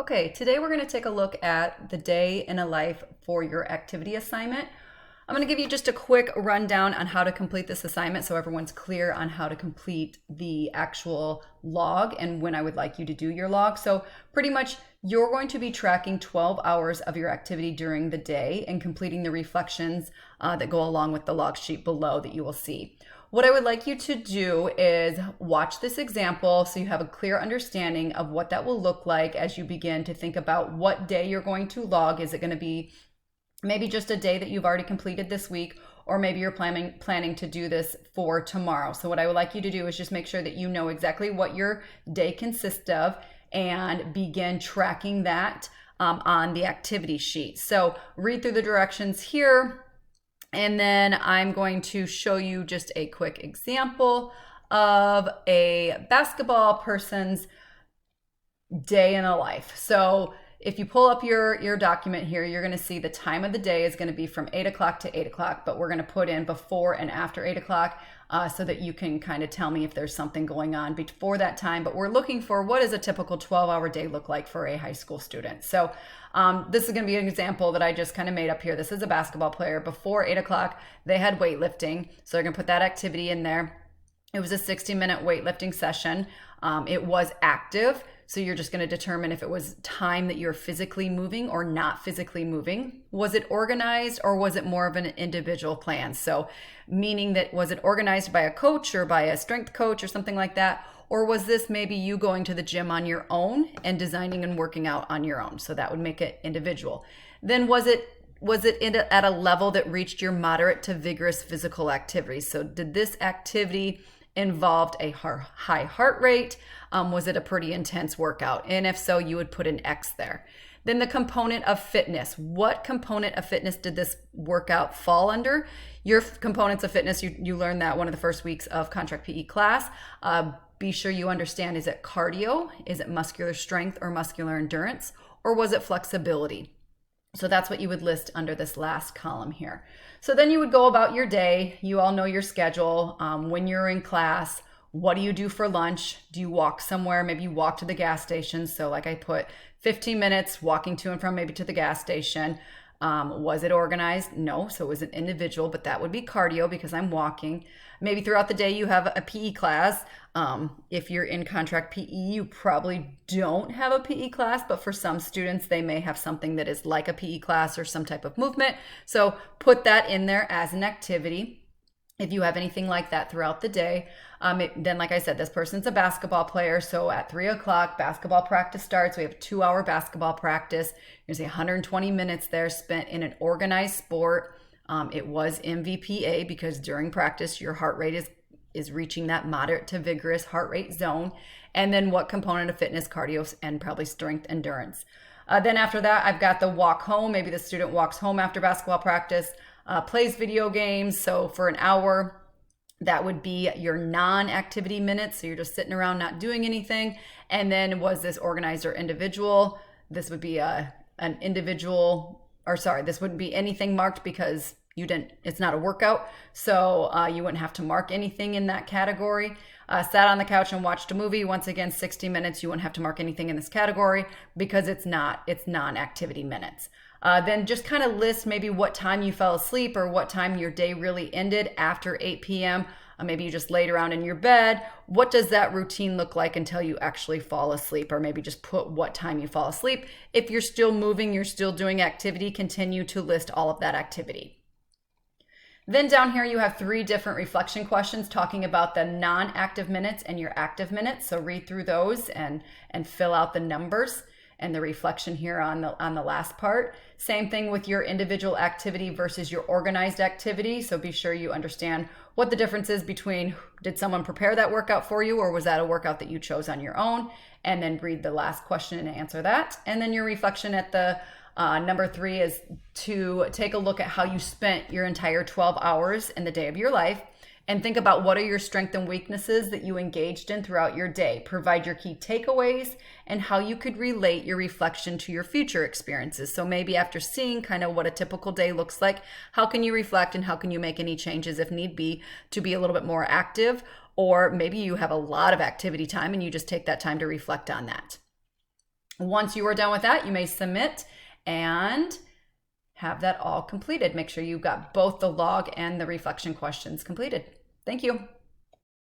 Okay, today we're going to take a look at the day in a life for your activity assignment. I'm going to give you just a quick rundown on how to complete this assignment so everyone's clear on how to complete the actual log and when I would like you to do your log. So pretty much you're going to be tracking 12 hours of your activity during the day and completing the reflections that go along with the log sheet below that you will see. What I would like you to do is watch this example so you have a clear understanding of what that will look like as you begin to think about what day you're going to log. Is it going to be maybe just a day that you've already completed this week, or maybe you're planning to do this for tomorrow? So what I would like you to do is just make sure that you know exactly what your day consists of and begin tracking that on the activity sheet. So read through the directions here. And then I'm going to show you just a quick example of a basketball person's day in a life. So if you pull up your document here, you're going to see the time of the day is going to be from 8 o'clock to 8 o'clock, but we're going to put in before and after 8 o'clock so that you can kind of tell me if there's something going on before that time. But we're looking for what does a typical 12-hour day look like for a high school student. So this is going to be an example that I just kind of made up here. This is a basketball player. Before 8 o'clock, they had weightlifting. So they're going to put that activity in there. It was a 60-minute weightlifting session. It was active. So you're just going to determine if it was time that you're physically moving or not physically moving. Was it organized or was it more of an individual plan? So meaning that was it organized by a coach or by a strength coach or something like that? Or was this maybe you going to the gym on your own and designing and working out on your own? So that would make it individual. Then was it at a level that reached your moderate to vigorous physical activity? So did this activity involved a high heart rate? Was it a pretty intense workout? And if so, you would put an X there. Then the component of fitness. What component of fitness did this workout fall under? Your components of fitness, you learned that one of the first weeks of Contract PE class. Be sure you understand, is it cardio? Is it muscular strength or muscular endurance? Or was it flexibility? So that's what you would list under this last column here. So then you would go about your day. You all know your schedule. When you're in class, what do you do for lunch? Do you walk somewhere? Maybe you walk to the gas station. So like I put 15 minutes walking to and from maybe to the gas station. Was it organized? No. So it was an individual, but that would be cardio because I'm walking. Maybe throughout the day you have a PE class. If you're in Contract PE, you probably don't have a PE class, but for some students, they may have something that is like a PE class or some type of movement. So put that in there as an activity. If you have anything like that throughout the day, then like I said, this person's a basketball player. So at 3 o'clock, basketball practice starts. We have a 2-hour basketball practice. You're gonna say 120 minutes there spent in an organized sport. It was MVPA because during practice, your heart rate is reaching that moderate to vigorous heart rate zone. And then what component of fitness, cardio, and probably strength endurance. Then after that, I've got the walk home. Maybe the student walks home after basketball practice, plays video games. So for an hour, that would be your non-activity minutes. So you're just sitting around not doing anything. And then was this organized or individual? This would be an individual, or sorry, this wouldn't be anything marked because it's not a workout. So you wouldn't have to mark anything in that category. Sat on the couch and watched a movie. Once again, 60 minutes. You wouldn't have to mark anything in this category because it's non-activity minutes. Then just kind of list maybe what time you fell asleep or what time your day really ended after 8 p.m. Maybe you just laid around in your bed. What does that routine look like until you actually fall asleep? Or maybe just put what time you fall asleep. If you're still moving, you're still doing activity, continue to list all of that activity. Then down here, you have 3 different reflection questions talking about the non-active minutes and your active minutes. So read through those and fill out the numbers and the reflection here on the last part. Same thing with your individual activity versus your organized activity. So be sure you understand what the difference is between, did someone prepare that workout for you, or was that a workout that you chose on your own? And then read the last question and answer that. And then your reflection at the number 3 is to take a look at how you spent your entire 12 hours in the day of your life and think about what are your strengths and weaknesses that you engaged in throughout your day. Provide your key takeaways and how you could relate your reflection to your future experiences. So maybe after seeing kind of what a typical day looks like, how can you reflect and how can you make any changes if need be to be a little bit more active? Or maybe you have a lot of activity time and you just take that time to reflect on that. Once you are done with that, you may submit and have that all completed. Make sure you've got both the log and the reflection questions completed. Thank you.